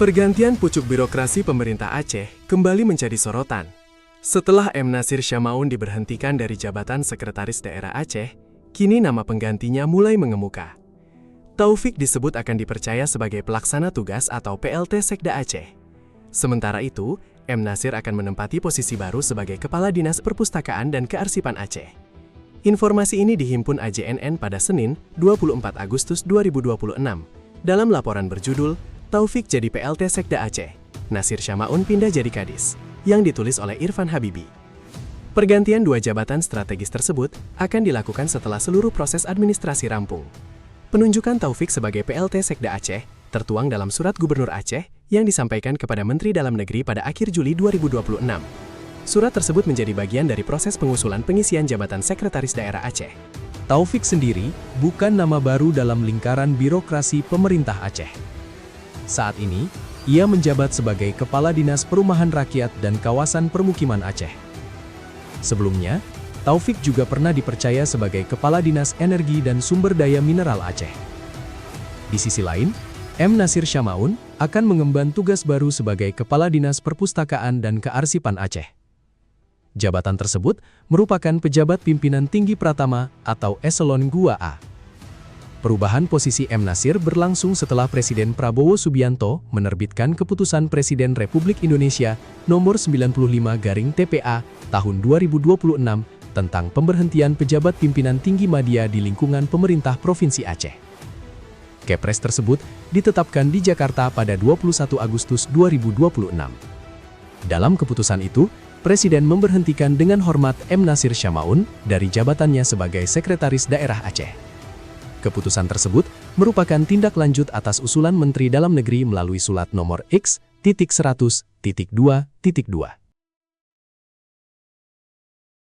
Pergantian pucuk birokrasi pemerintah Aceh kembali menjadi sorotan. Setelah M. Nasir Syamaun diberhentikan dari jabatan Sekretaris Daerah Aceh, kini nama penggantinya mulai mengemuka. Taufik disebut akan dipercaya sebagai pelaksana tugas atau PLT Sekda Aceh. Sementara itu, M. Nasir akan menempati posisi baru sebagai Kepala Dinas Perpustakaan dan Kearsipan Aceh. Informasi ini dihimpun AJNN pada Senin, 24 Agustus 2026, dalam laporan berjudul Taufik jadi PLT Sekda Aceh, Nasir Syamaun pindah jadi Kadis, yang ditulis oleh Irfan Habibi. Pergantian dua jabatan strategis tersebut akan dilakukan setelah seluruh proses administrasi rampung. Penunjukan Taufik sebagai PLT Sekda Aceh tertuang dalam surat Gubernur Aceh yang disampaikan kepada Menteri Dalam Negeri pada akhir Juli 2026. Surat tersebut menjadi bagian dari proses pengusulan pengisian jabatan Sekretaris Daerah Aceh. Taufik sendiri bukan nama baru dalam lingkaran birokrasi pemerintah Aceh. Saat ini, ia menjabat sebagai Kepala Dinas Perumahan Rakyat dan Kawasan Permukiman Aceh. Sebelumnya, Taufik juga pernah dipercaya sebagai Kepala Dinas Energi dan Sumber Daya Mineral Aceh. Di sisi lain, M. Nasir Syamaun akan mengemban tugas baru sebagai Kepala Dinas Perpustakaan dan Kearsipan Aceh. Jabatan tersebut merupakan pejabat pimpinan tinggi pratama atau eselon 2A. Perubahan posisi M. Nasir berlangsung setelah Presiden Prabowo Subianto menerbitkan Keputusan Presiden Republik Indonesia Nomor 95/TPA tahun 2026 tentang pemberhentian pejabat pimpinan tinggi media di lingkungan pemerintah Provinsi Aceh. Kepres tersebut ditetapkan di Jakarta pada 21 Agustus 2026. Dalam keputusan itu, Presiden memberhentikan dengan hormat M. Nasir Syamaun dari jabatannya sebagai Sekretaris Daerah Aceh. Keputusan tersebut merupakan tindak lanjut atas usulan Menteri Dalam Negeri melalui Sulat Nomor X.100.2.2.